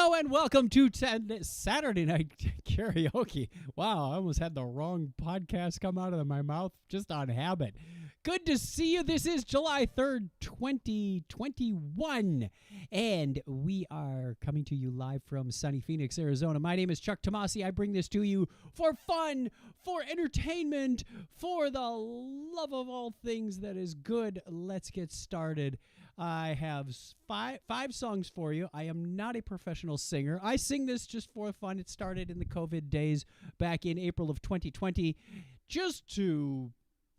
Hello and welcome to Saturday Night Karaoke. Wow, I almost had the wrong podcast come out of my mouth just on habit. Good to see you. This is July 3rd, 2021, and we are coming to you live from sunny Phoenix, Arizona. My name is Chuck Tomasi. I bring this to you for fun, for entertainment, for the love of all things that is good. Let's get started. I have five songs for you. I am not a professional singer. I sing this just for fun. It started in the COVID days back in April of 2020 just to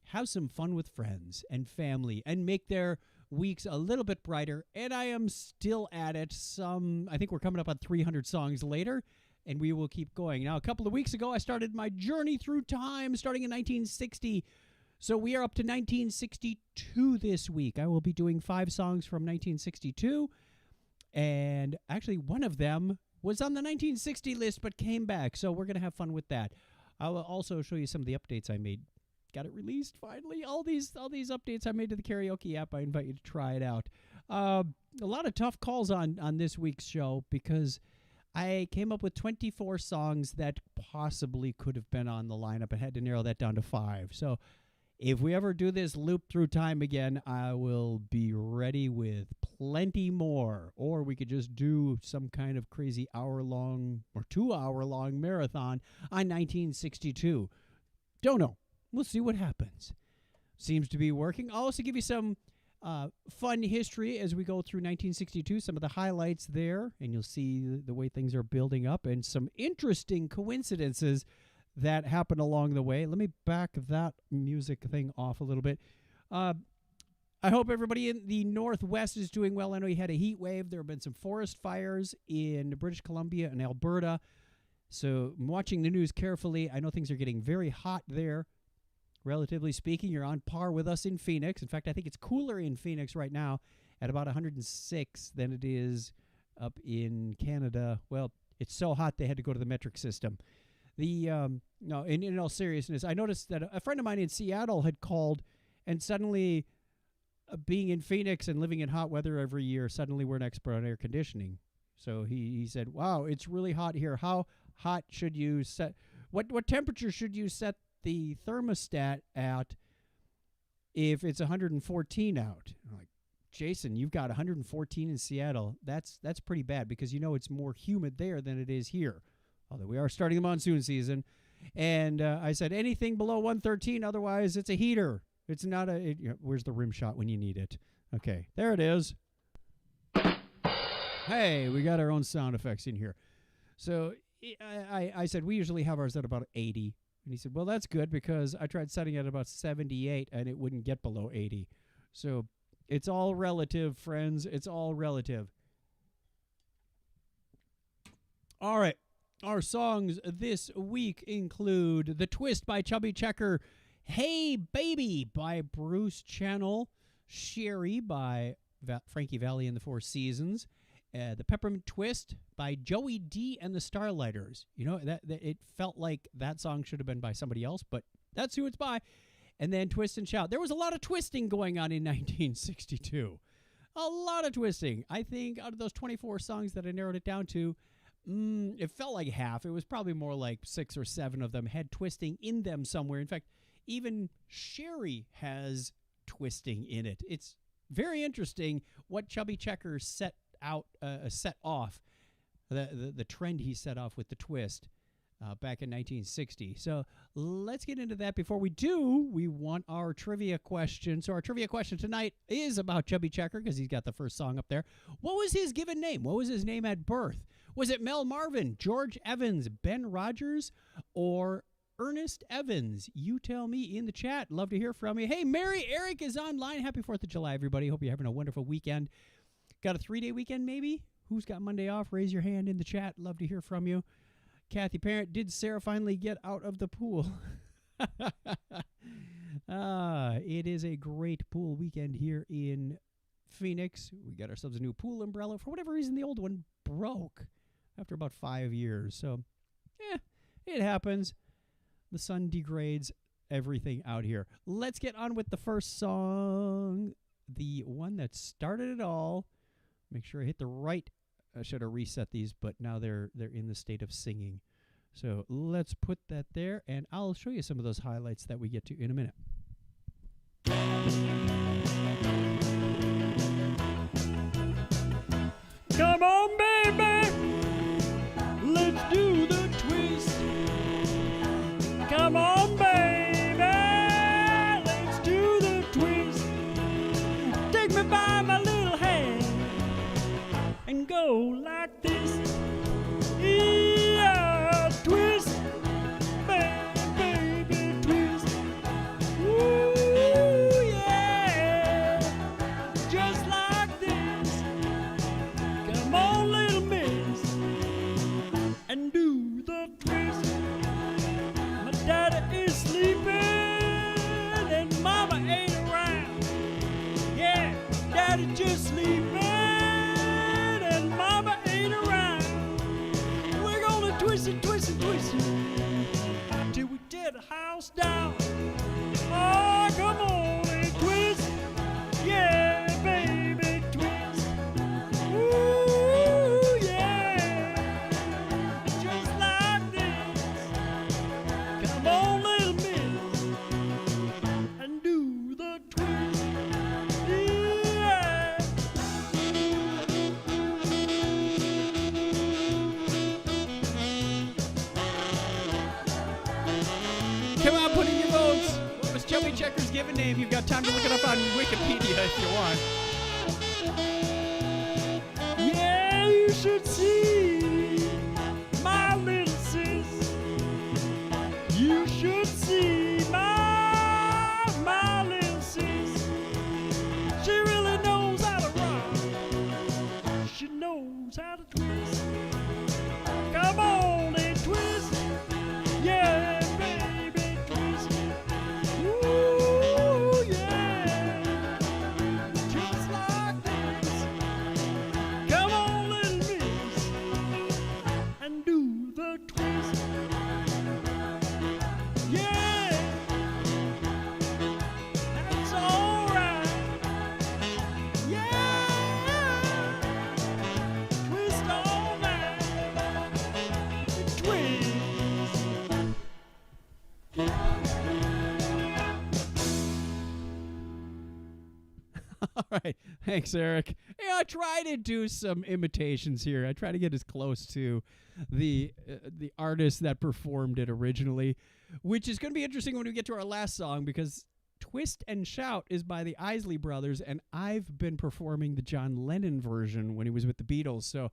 have some fun with friends and family and make their weeks a little bit brighter. And I am still at it. I think we're coming up on 300 songs later, and we will keep going. Now, a couple of weeks ago, I started my journey through time starting in 1960. So we are up to 1962 this week. I will be doing 5 songs from 1962. And actually, one of them was on the 1960 list but came back. So we're going to have fun with that. I will also show you some of the updates I made. Got it released finally. All these updates I made to the karaoke app. I invite you to try it out. A lot of tough calls on this week's show because I came up with 24 songs that possibly could have been on the lineup. I had to narrow that down to 5. So if we ever do this loop through time again, I will be ready with plenty more. Or we could just do some kind of crazy hour-long or 2-hour-long marathon on 1962. Don't know. We'll see what happens. Seems to be working. I'll also give you some fun history as we go through 1962, some of the highlights there, and you'll see the way things are building up and some interesting coincidences that happened along the way. Let me back that music thing off a little bit. I hope everybody in the Northwest is doing well. I know you had a heat wave. There have been some forest fires in British Columbia and Alberta. So I'm watching the news carefully. I know things are getting very hot there. Relatively speaking, you're on par with us in Phoenix. In fact, I think it's cooler in Phoenix right now at about 106 than it is up in Canada. Well, it's so hot they had to go to the metric system. No, in all seriousness, I noticed that a friend of mine in Seattle had called, and suddenly, being in Phoenix and living in hot weather every year, suddenly we're an expert on air conditioning. So he said, "Wow, it's really hot here. How hot should you set? What temperature should you set the thermostat at if it's 114 out?" I'm like, "Jason, you've got 114 in Seattle. That's pretty bad because you know it's more humid there than it is here." Although we are starting the monsoon season. And I said, anything below 113, otherwise it's a heater. It's not where's the rim shot when you need it? Okay, there it is. Hey, we got our own sound effects in here. So I said, we usually have ours at about 80. And he said, well, that's good because I tried setting it at about 78 and it wouldn't get below 80. So it's all relative, friends. It's all relative. All right. Our songs this week include The Twist by Chubby Checker, Hey Baby by Bruce Channel, Sherry by Frankie, Valli and the Four Seasons, The Peppermint Twist by Joey D and the Starliters. You know, that it felt like that song should have been by somebody else, but that's who it's by. And then Twist and Shout. There was a lot of twisting going on in 1962. A lot of twisting. I think out of those 24 songs that I narrowed it down to, it felt like half. It was probably more like 6 or 7 of them had twisting in them somewhere. In fact, even Sherry has twisting in it. It's very interesting what Chubby Checker set off, the trend he set off with the twist back in 1960. So let's get into that. Before we do, we want our trivia question. So our trivia question tonight is about Chubby Checker because he's got the first song up there. What was his given name? What was his name at birth? Was it Mel Marvin, George Evans, Ben Rogers, or Ernest Evans? You tell me in the chat. Love to hear from you. Hey, Mary Eric is online. Happy 4th of July, everybody. Hope you're having a wonderful weekend. Got a 3-day weekend, maybe? Who's got Monday off? Raise your hand in the chat. Love to hear from you. Kathy Parent, did Sarah finally get out of the pool? It is a great pool weekend here in Phoenix. We got ourselves a new pool umbrella. For whatever reason, the old one broke after about 5 years. So, it happens. The sun degrades everything out here. Let's get on with the first song. The one that started it all. Make sure I hit the right I should have reset these, but now they're in the state of singing. So let's put that there, and I'll show you some of those highlights that we get to in a minute. Come on, baby, let's do the twist. Come on, baby, let's do the twist. Take me by my little hand and go like this. Yeah, twist, baby, twist. Ooh, yeah, just like this. Come on, little miss, and do the twist. My daddy is sleeping and mama ain't around. Yeah, daddy just sleeping and mama ain't around. We're gonna twist it, twist it, twist it till we tear the house down. Oh, come on and twist. Yeah, baby, twist. Ooh, yeah, just like this. Come on, little miss, and do the twist. Yeah. Come on, put in your votes. What was Chubby Checker's given name? You've got time to look it up on Wikipedia if you want. Yeah, you should see my little sis. You should see my little sis. She really knows how to rock. She knows how to twist. Come on and twist. Yeah, baby, twist. Ooh, yeah, just like this. Come on, little miss, and do the twist. Yeah, that's all right. Yeah, twist all night. Twist. All right. Thanks, Eric. Yeah, I try to do some imitations here. I try to get as close to the artist that performed it originally, which is going to be interesting when we get to our last song, because Twist and Shout is by the Isley brothers, and I've been performing the John Lennon version when he was with the Beatles. So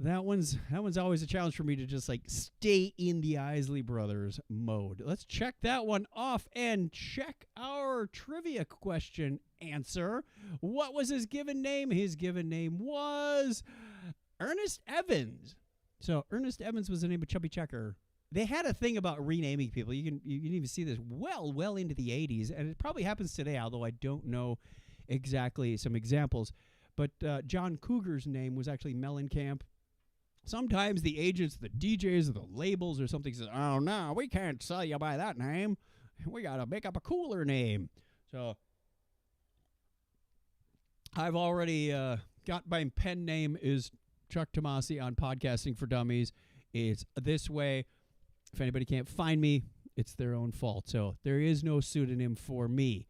that one's always a challenge for me to just like stay in the Isley brothers mode. Let's check that one off and check our trivia question answer. What was his given name? His given name was Ernest Evans. So Ernest Evans was the name of Chubby Checker. They had a thing about renaming people. You can even see this well into the 80s, and it probably happens today, although I don't know exactly some examples. But John Cougar's name was actually Mellencamp. Sometimes the agents, the DJs, or the labels or something says, oh, no, we can't sell you by that name. We got to make up a cooler name. So I've already got my pen name is Chuck Tomasi on Podcasting for Dummies. It's this way. If anybody can't find me, it's their own fault. So there is no pseudonym for me.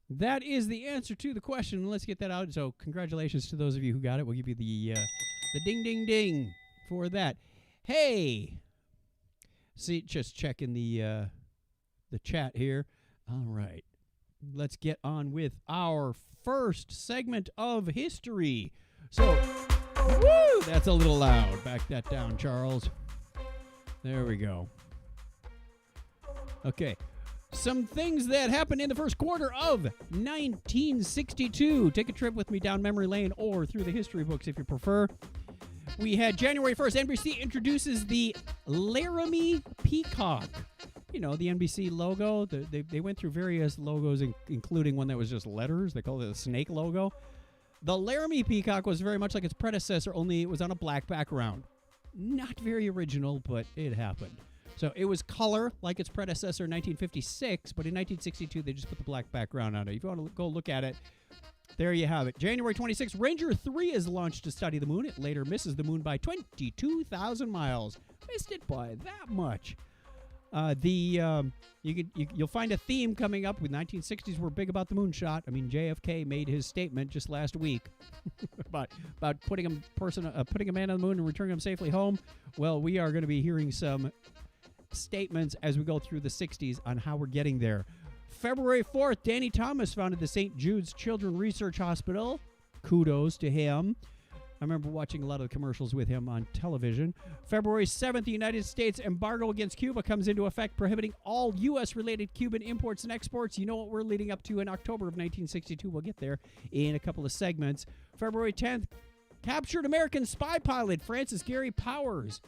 That is the answer to the question. Let's get that out. So congratulations to those of you who got it. We'll give you the ding, ding, ding for that. Hey, see, just checking the chat here. All right, let's get on with our first segment of history. So, woo, that's a little loud. Back that down, Charles. There we go. Okay. Some things that happened in the first quarter of 1962. Take a trip with me down memory lane or through the history books if you prefer. We had January 1st, NBC introduces the Laramie Peacock. You know, the NBC logo. They went through various logos, including one that was just letters. They called it the snake logo. The Laramie Peacock was very much like its predecessor, only it was on a black background. Not very original, but it happened. So it was color like its predecessor in 1956, but in 1962 they just put the black background on it. If you want to go look at it, there you have it. January 26th, Ranger 3 is launched to study the moon. It later misses the moon by 22,000 miles. Missed it by that much. You'll find a theme coming up with 1960s were big about the moonshot. I mean, JFK made his statement just last week about putting a man on the moon and returning him safely home. Well, we are going to be hearing some statements as we go through the 60s on how we're getting there. February 4th, Danny Thomas founded the St. Jude's Children's Research Hospital. Kudos to him. I remember watching a lot of the commercials with him on television. February 7th, the United States embargo against Cuba comes into effect, prohibiting all U.S.-related Cuban imports and exports. You know what we're leading up to in October of 1962. We'll get there in a couple of segments. February 10th, captured American spy pilot Francis Gary Powers,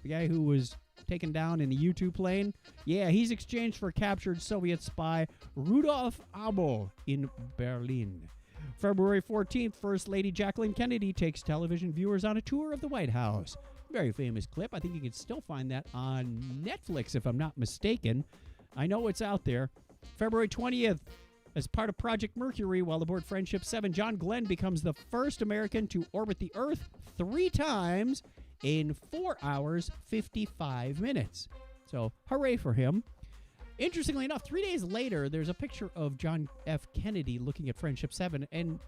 the guy who was taken down in the U-2 plane. Yeah, he's exchanged for captured Soviet spy Rudolf Abel in Berlin. February 14th, First Lady Jacqueline Kennedy takes television viewers on a tour of the White House. Very famous clip. I think you can still find that on Netflix, if I'm not mistaken. I know it's out there. February 20th, as part of Project Mercury, while aboard Friendship 7, John Glenn becomes the first American to orbit the Earth 3 times in 4 hours, 55 minutes. So, hooray for him. Interestingly enough, 3 days later, there's a picture of John F. Kennedy looking at Friendship 7, and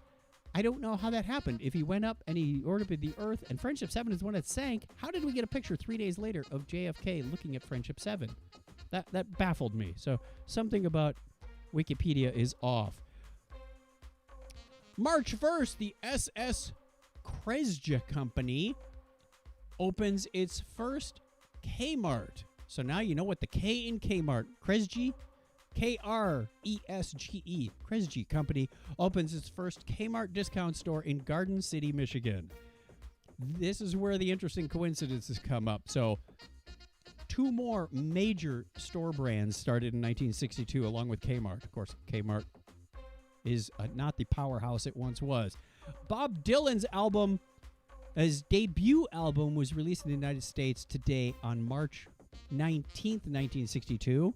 I don't know how that happened. If he went up and he orbited the Earth, and Friendship 7 is the one that sank, how did we get a picture 3 days later of JFK looking at Friendship 7? That baffled me. So something about Wikipedia is off. March 1st, the SS Kresge Company opens its first Kmart. So now you know what the K in Kmart, Kresge, Kresge, Kresge Company opens its first Kmart discount store in Garden City, Michigan. This is where the interesting coincidences come up. So 2 more major store brands started in 1962 along with Kmart. Of course, Kmart is not the powerhouse it once was. Bob Dylan's album, his debut album, was released in the United States today on March 19th, 1962.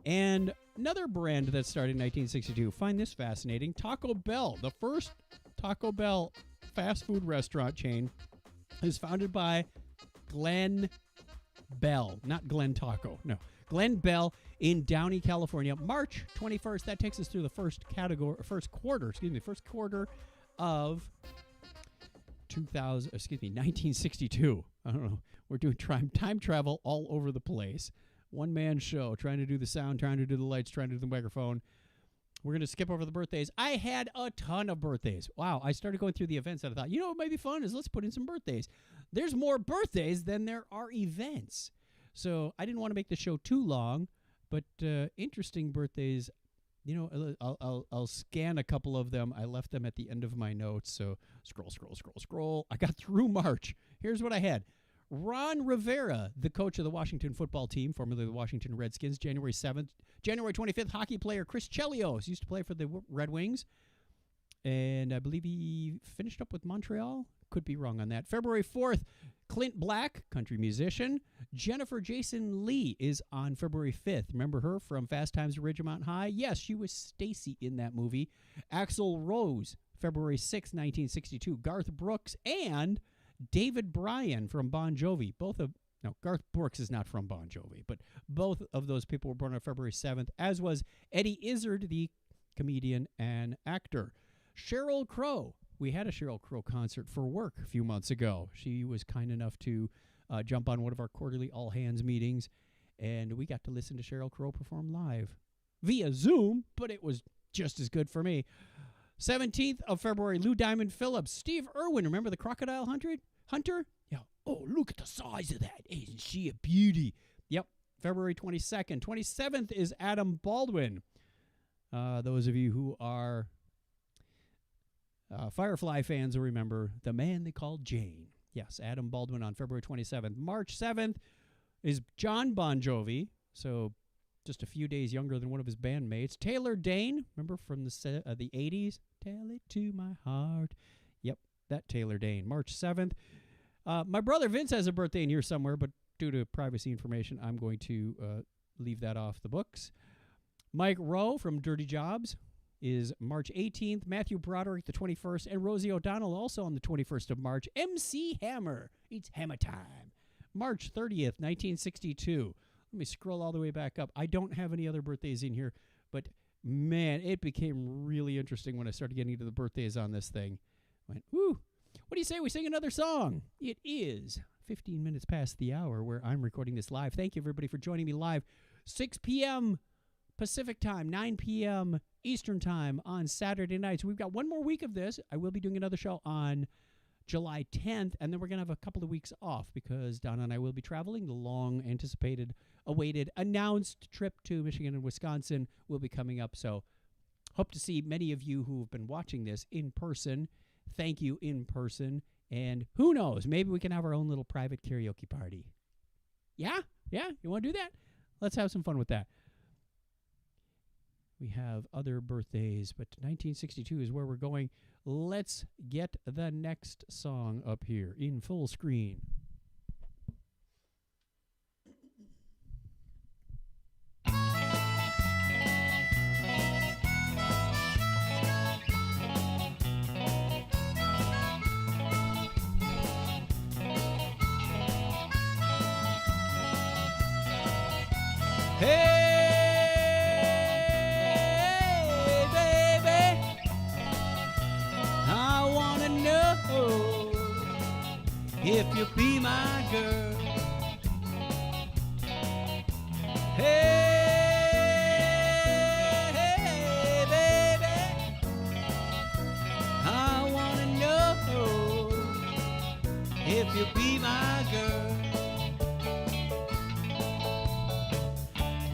And another brand that started in 1962. Find this fascinating. Taco Bell, the first Taco Bell fast food restaurant chain, is founded by Glenn Bell. Not Glenn Taco, no. Glenn Bell in Downey, California. March 21st. That takes us through the first quarter of 1962. I don't know. We're doing time travel all over the place. One-man show, trying to do the sound, trying to do the lights, trying to do the microphone. We're going to skip over the birthdays. I had a ton of birthdays. Wow, I started going through the events and I thought, what might be fun is let's put in some birthdays. There's more birthdays than there are events. So I didn't want to make the show too long, but interesting birthdays. I'll scan a couple of them. I left them at the end of my notes. So scroll. I got through March. Here's what I had. Ron Rivera, the coach of the Washington football team, formerly the Washington Redskins, January 7th. January 25th, hockey player Chris Chelios used to play for the Red Wings. And I believe he finished up with Montreal. Could be wrong on that. February 4th, Clint Black, country musician. Jennifer Jason Leigh is on February 5th. Remember her from Fast Times at Ridgemont High? Yes, she was Stacy in that movie. Axl Rose, February 6th, 1962. Garth Brooks and David Bryan from Bon Jovi. Garth Brooks is not from Bon Jovi, but both of those people were born on February 7th, as was Eddie Izzard, the comedian and actor. Sheryl Crow. We had a Sheryl Crow concert for work a few months ago. She was kind enough to jump on one of our quarterly all-hands meetings, and we got to listen to Sheryl Crow perform live via Zoom, but it was just as good for me. 17th of February, Lou Diamond Phillips. Steve Irwin, remember the crocodile hunter? Yeah. Oh, look at the size of that. Isn't she a beauty? Yep. February 22nd. 27th is Adam Baldwin. Those of you who are Firefly fans will remember the man they called Jane. Yes, Adam Baldwin on February 27th. March 7th is John Bon Jovi. So just a few days younger than one of his bandmates. Taylor Dane, remember from the 80s? Tell it to my heart. Yep, that Taylor Dane. March 7th. My brother Vince has a birthday in here somewhere, but due to privacy information, I'm going to leave that off the books. Mike Rowe from Dirty Jobs. is March 18th. Matthew Broderick, the 21st. And Rosie O'Donnell, also on the 21st of March. MC Hammer. It's Hammer time. March 30th, 1962. Let me scroll all the way back up. I don't have any other birthdays in here, but man, it became really interesting when I started getting into the birthdays on this thing. Went, woo. What do you say we sing another song? It is 15 minutes past the hour where I'm recording this live. Thank you, everybody, for joining me live. 6 p.m. Pacific time, 9 p.m. Eastern time on Saturday nights. We've got one more week of this. I will be doing another show on July 10th, and then we're going to have a couple of weeks off because Donna and I will be traveling. The long-anticipated, awaited, announced trip to Michigan and Wisconsin will be coming up. So hope to see many of you who have been watching this in person. Thank you in person. And who knows, maybe we can have our own little private karaoke party. Yeah? Yeah? You want to do that? Let's have some fun with that. We have other birthdays, but 1962 is where we're going. Let's get the next song up here in full screen. Hey! If you be my girl, hey, baby, I wanna know if you be my girl.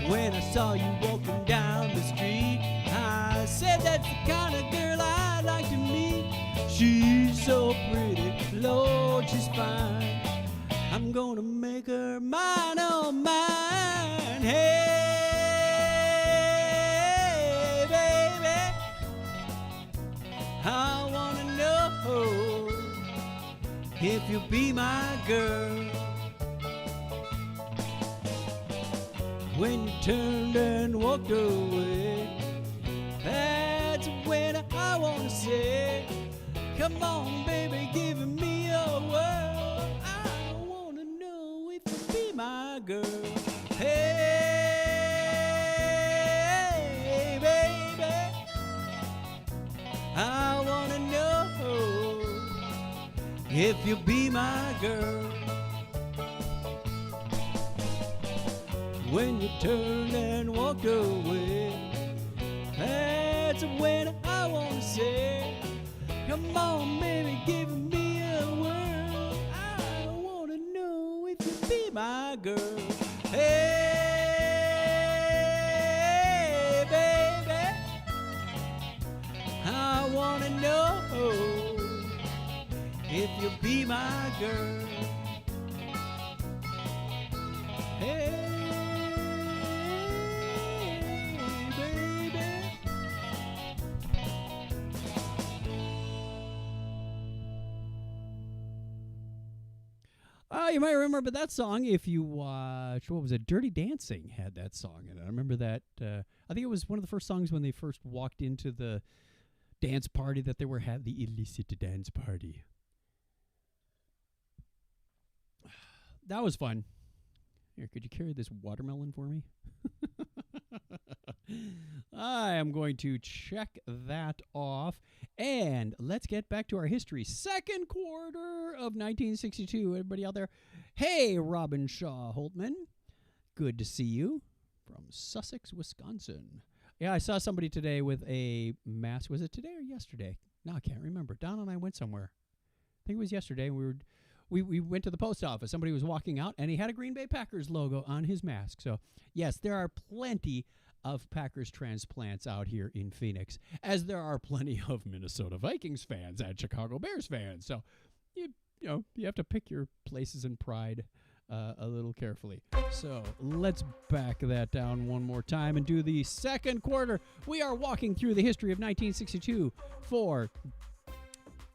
When I saw you walking down the street, I said that's the kind of girl I'd like to meet. She's so pretty, Lord, she's fine. I'm gonna make her mine, oh mine. Hey, baby, I wanna know if you'll be my girl. When you turned and walked away, that's when I wanna say, come on, baby, give me a whirl. I wanna know if you be my girl. Hey, baby, I wanna know if you be my girl. When you turned and walked away, that's when I wanna say, come on, baby, give me a whirl. I wanna know if you be my girl. Hey, baby, I wanna know if you be my girl. Hey. You might remember that song if you watched, what was it, Dirty Dancing had that song in it. I remember that. I think it was one of the first songs when they first walked into the dance party that they were having, the illicit dance party. That was fun. Here, could you carry this watermelon for me? I am going to check that off. And let's get back to our history. Second quarter of 1962. Everybody out there? Hey, Robin Shaw Holtman. Good to see you from Sussex, Wisconsin. Yeah, I saw somebody today with a mask. Was it today or yesterday? No, I can't remember. Donna and I went somewhere. I think it was yesterday. We went to the post office. Somebody was walking out, and he had a Green Bay Packers logo on his mask. So, yes, there are plenty of Packers transplants out here in Phoenix, as there are plenty of Minnesota Vikings fans and Chicago Bears fans. So, you have to pick your places in pride a little carefully. So let's back that down one more time and do the second quarter. We are walking through the history of 1962 for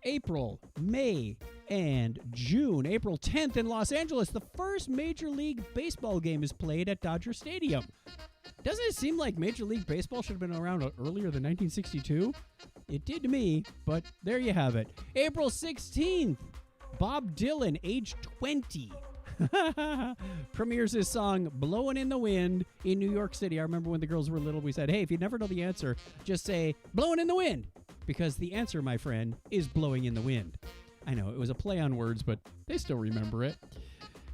April, May, And April 10th in Los Angeles, the first Major League Baseball game is played at Dodger Stadium. Doesn't it seem like Major League Baseball should have been around earlier than 1962? It did to me, but there you have it. April 16th, Bob Dylan, age 20, premieres his song Blowin' in the Wind in New York City. I remember when the girls were little, we said, hey, if you never know the answer, just say Blowin' in the Wind, because the answer, my friend, is blowing in the wind. I know, it was a play on words, but they still remember it.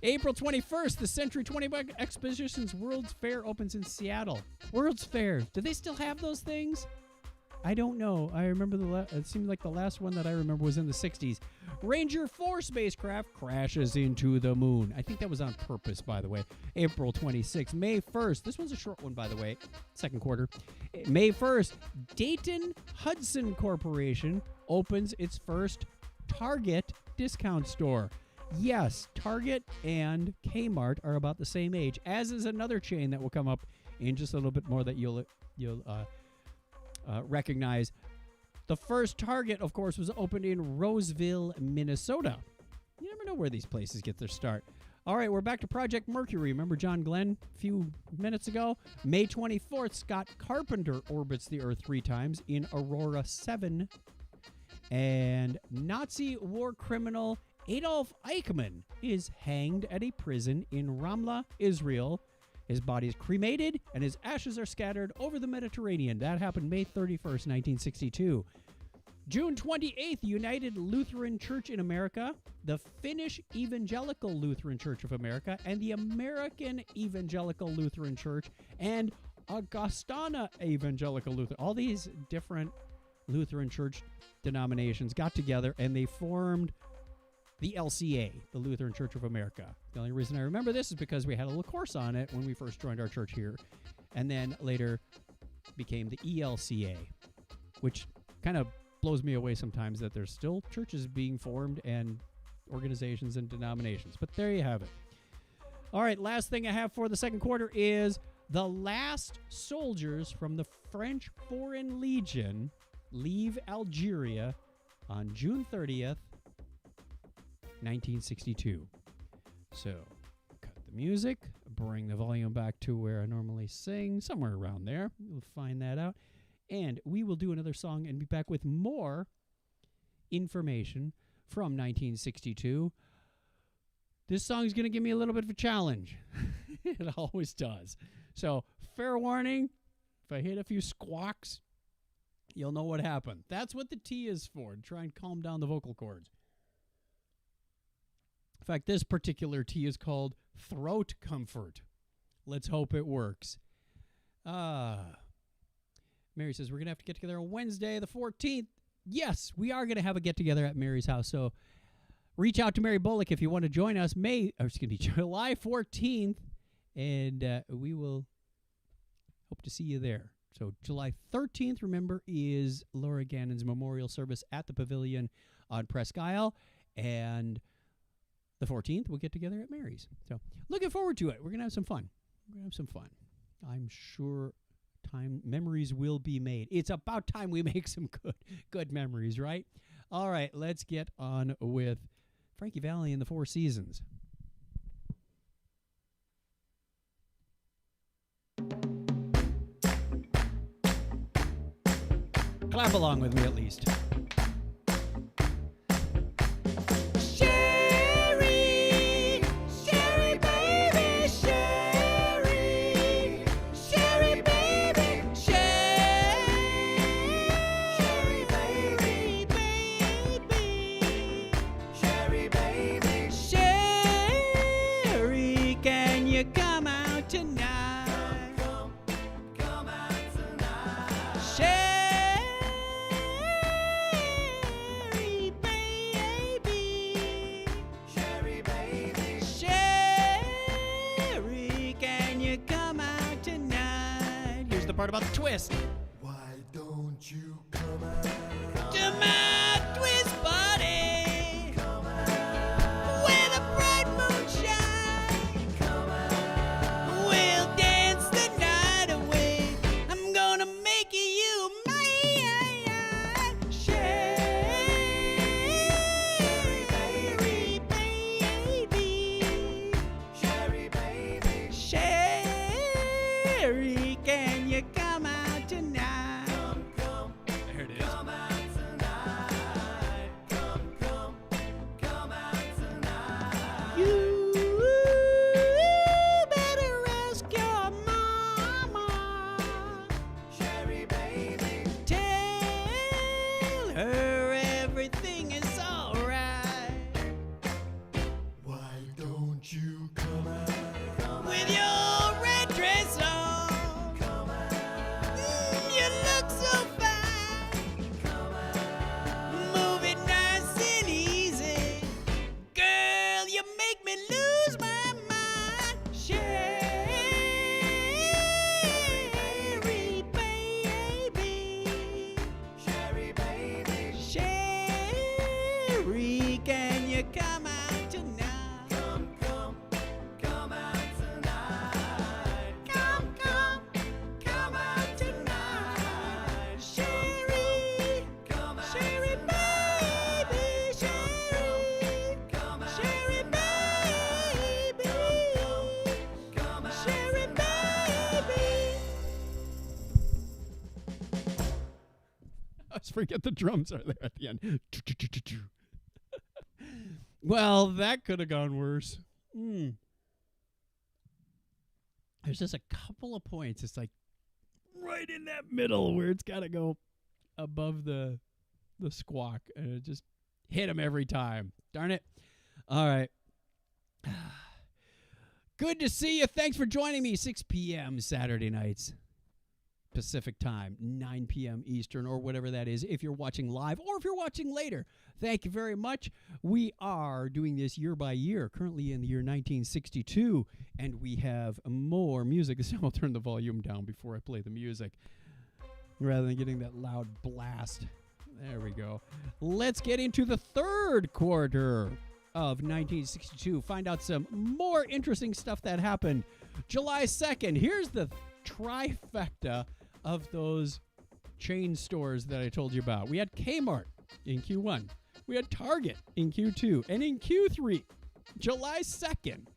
April 21st, the Century 21 Expositions World's Fair opens in Seattle. World's Fair, do they still have those things? I don't know. I remember it seemed like the last one that I remember was in the 60s. Ranger 4 spacecraft crashes into the moon. I think that was on purpose, by the way. April 26th. May 1st. This one's a short one, by the way. Second quarter. May 1st. Dayton Hudson Corporation opens its first Target discount store. Yes, Target and Kmart are about the same age, as is another chain that will come up in just a little bit more that you'll recognize. The first Target, of course, was opened in Roseville, Minnesota. You never know where these places get their start. All right, we're back to Project Mercury. Remember John Glenn a few minutes ago? May 24th, Scott Carpenter orbits the Earth 3 times in Aurora 7. And Nazi war criminal Adolf Eichmann is hanged at a prison in Ramla, Israel. His body is cremated, and his ashes are scattered over the Mediterranean. That happened May 31st, 1962. June 28th, United Lutheran Church in America, the Finnish Evangelical Lutheran Church of America, and the American Evangelical Lutheran Church, and Augustana Evangelical Lutheran. All these different Lutheran church denominations got together, and they formed the LCA, the Lutheran Church of America. The only reason I remember this is because we had a little course on it when we first joined our church here, and then later became the ELCA, which kind of blows me away sometimes that there's still churches being formed and organizations and denominations. But there you have it. All right, last thing I have for the second quarter is the last soldiers from the French Foreign Legion leave Algeria on June 30th, 1962. So, cut the music, bring the volume back to where I normally sing, somewhere around there. We'll find that out. And we will do another song and be back with more information from 1962. This song is going to give me a little bit of a challenge. It always does. So, fair warning, if I hit a few squawks, you'll know what happened. That's what the T is for, to try and calm down the vocal cords. In fact, this particular tea is called Throat Comfort. Let's hope it works. Mary says, we're going to have to get together on Wednesday, the 14th. Yes, we are going to have a get-together at Mary's house. So reach out to Mary Bullock if you want to join us July 14th, and we will hope to see you there. So July 13th, remember, is Laura Gannon's memorial service at the Pavilion on Presque Isle, and the 14th, we'll get together at Mary's. So looking forward to it. We're going to have some fun. I'm sure memories will be made. It's about time we make some good memories, right? All right, let's get on with Frankie Valli and the Four Seasons. Clap along with me at least. Part about the twist. Why don't you come out to my twist party? Come out where the bright moon shines. Come out We'll dance the night away. I'm gonna make you mine. Sherry, baby. forget the drums are there at the end. Well, that could have gone worse. There's just a couple of points. It's like right in that middle where it's got to go above the squawk, and it just hit him every time. Darn it. All right. Good to see you. Thanks for joining me. 6 p.m. Saturday nights. Pacific time, 9 p.m. Eastern, or whatever that is, if you're watching live or if you're watching later. Thank you very much. We are doing this year by year, currently in the year 1962, and we have more music. So I'll turn the volume down before I play the music, rather than getting that loud blast. There we go. Let's get into the third quarter of 1962. Find out some more interesting stuff that happened. July 2nd, here's the trifecta of those chain stores that I told you about. We had Kmart in Q1. We had Target in Q2. And in Q3, July 2nd,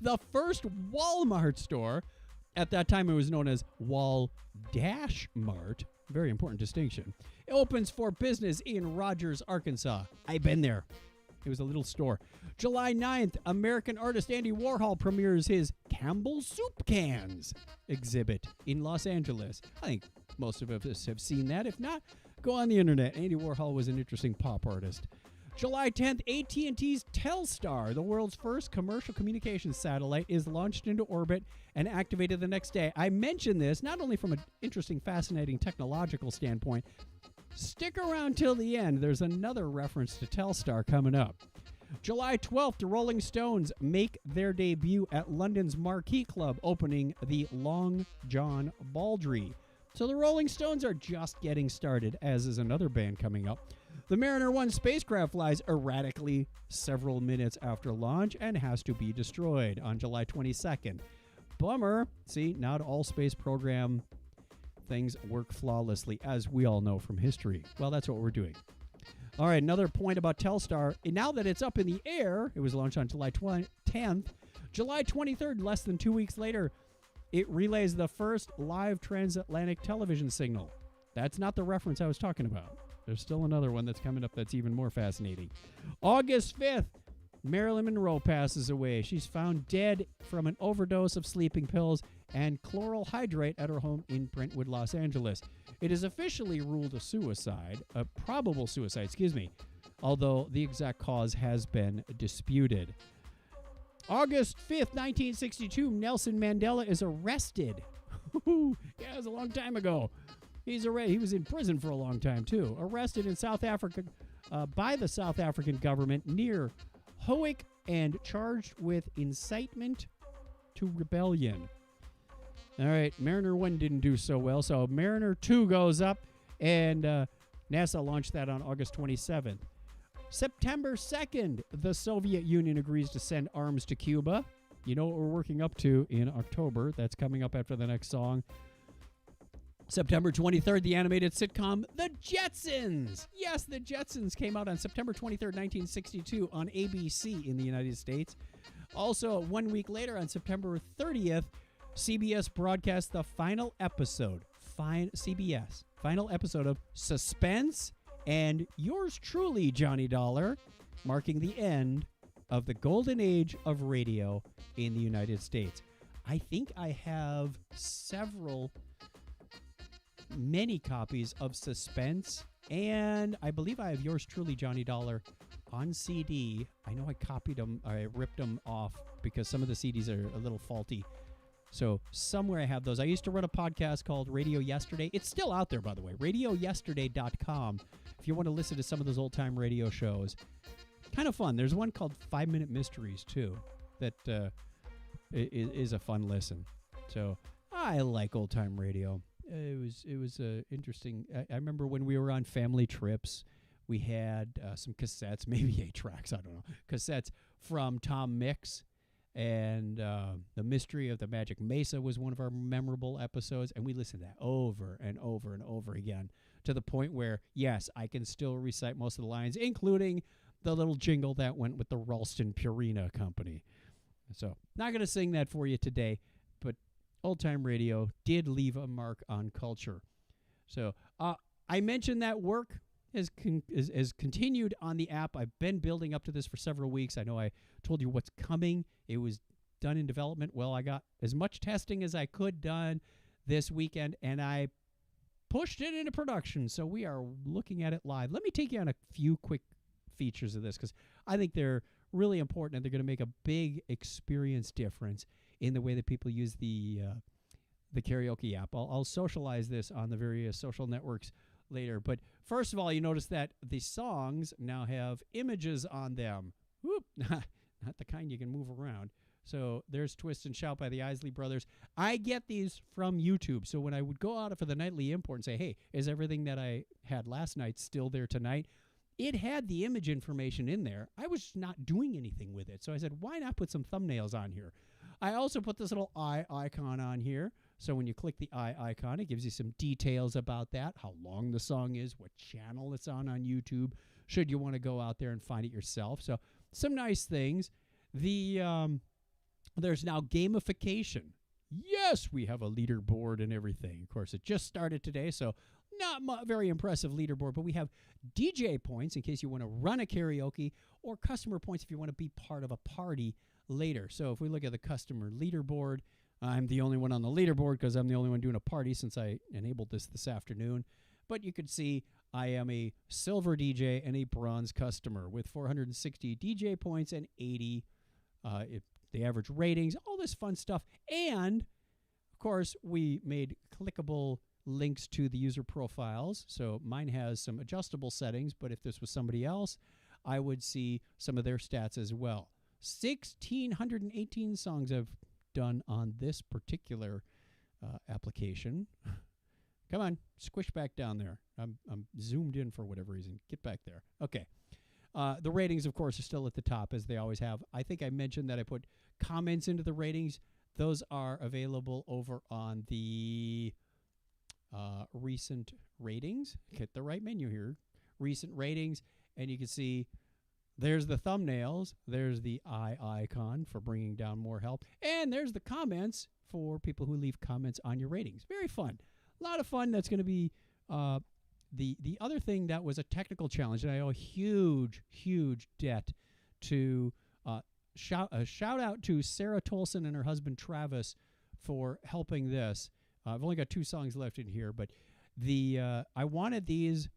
the first Walmart store, at that time it was known as Wal-Mart, very important distinction, it opens for business in Rogers, Arkansas. I've been there. It was a little store. July 9th, American artist Andy Warhol premieres his Campbell Soup Cans exhibit in Los Angeles. I think most of us have seen that. If not, go on the internet. Andy Warhol was an interesting pop artist. July 10th, AT&T's Telstar, the world's first commercial communications satellite, is launched into orbit and activated the next day. I mention this not only from an interesting, fascinating technological standpoint. Stick around till the end. There's another reference to Telstar coming up. July 12th, the Rolling Stones make their debut at London's Marquee Club, opening the Long John Baldry. So the Rolling Stones are just getting started, as is another band coming up. The Mariner 1 spacecraft flies erratically several minutes after launch and has to be destroyed on July 22nd. Bummer. See, not all space program things work flawlessly, as we all know from history. Well, that's what we're doing. All right, another point about Telstar. Now that it's up in the air, it was launched on July 10th. July 23rd, less than 2 weeks later, it relays the first live transatlantic television signal. That's not the reference I was talking about. There's still another one that's coming up that's even more fascinating. August 5th, Marilyn Monroe passes away. She's found dead from an overdose of sleeping pills and chloral hydrate at her home in Brentwood, Los Angeles. It is officially ruled a probable suicide, although the exact cause has been disputed. August 5th, 1962, Nelson Mandela is arrested. Yeah, it was a long time ago. He was in prison for a long time, too. Arrested in South Africa by the South African government near Howick and charged with incitement to rebellion. All right, Mariner 1 didn't do so well, so Mariner 2 goes up, and NASA launched that on August 27th. September 2nd, the Soviet Union agrees to send arms to Cuba. You know what we're working up to in October. That's coming up after the next song. September 23rd, the animated sitcom The Jetsons. Yes, The Jetsons came out on September 23rd, 1962 on ABC in the United States. Also, 1 week later on September 30th, CBS broadcast the final episode of Suspense and Yours Truly, Johnny Dollar, marking the end of the golden age of radio in the United States. I think I have many copies of Suspense, and I believe I have Yours Truly, Johnny Dollar on CD. I know I ripped them off because some of the CDs are a little faulty. So somewhere I have those. I used to run a podcast called Radio Yesterday. It's still out there, by the way, radioyesterday.com. If you want to listen to some of those old-time radio shows. Kind of fun. There's one called 5 Minute Mysteries, too, that is a fun listen. So I like old-time radio. It was interesting. I remember when we were on family trips, we had some cassettes, maybe 8 tracks, I don't know, cassettes from Tom Mix. And The Mystery of the Magic Mesa was one of our memorable episodes, and we listened to that over and over and over again to the point where, yes, I can still recite most of the lines, including the little jingle that went with the Ralston Purina Company. So, not going to sing that for you today, but old-time radio did leave a mark on culture. So, I mentioned that work has continued on the app. I've been building up to this for several weeks. I know I told you what's coming. It was done in development. Well, I got as much testing as I could done this weekend, and I pushed it into production. So we are looking at it live. Let me take you on a few quick features of this because I think they're really important and they're going to make a big experience difference in the way that people use the Karaoke app. I'll socialize this on the various social networks later. But first of all, you notice that the songs now have images on them. Whoop, not the kind you can move around. So there's Twist and Shout by the Isley brothers. I get these from YouTube. So when I would go out for the nightly import and say, hey, is everything that I had last night still there tonight? It had the image information in there. I was not doing anything with it. So I said, why not put some thumbnails on here? I also put this little eye icon on here. So when you click the eye icon, it gives you some details about that, how long the song is, what channel it's on YouTube, should you want to go out there and find it yourself. So some nice things. There's now gamification. Yes, we have a leaderboard and everything. Of course, it just started today, so not very impressive leaderboard, but we have DJ points in case you want to run a karaoke or customer points if you want to be part of a party later. So if we look at the customer leaderboard, I'm the only one on the leaderboard because I'm the only one doing a party since I enabled this afternoon. But you could see I am a silver DJ and a bronze customer with 460 DJ points and 80 the average ratings, all this fun stuff. And, of course, we made clickable links to the user profiles. So mine has some adjustable settings, but if this was somebody else, I would see some of their stats as well. 1,618 songs I've done on this particular application. Come on, squish back down there. I'm zoomed in for whatever reason. Get back there. Okay. The ratings, of course, are still at the top, as they always have. I think I mentioned that I put comments into the ratings. Those are available over on the recent ratings. Hit the right menu here. Recent ratings. And you can see there's the thumbnails. There's the eye icon for bringing down more help. And there's the comments for people who leave comments on your ratings. Very fun. A lot of fun. That's going to be the other thing that was a technical challenge, and I owe a huge debt to shout out to Sarah Tolson and her husband Travis for helping this. I've only got 2 songs left in here, but I wanted these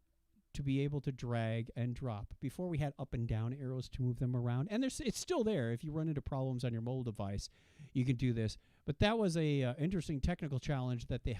to be able to drag and drop. Before we had up and down arrows to move them around, and it's still there. If you run into problems on your mobile device, you can do this. But that was a interesting technical challenge that they helped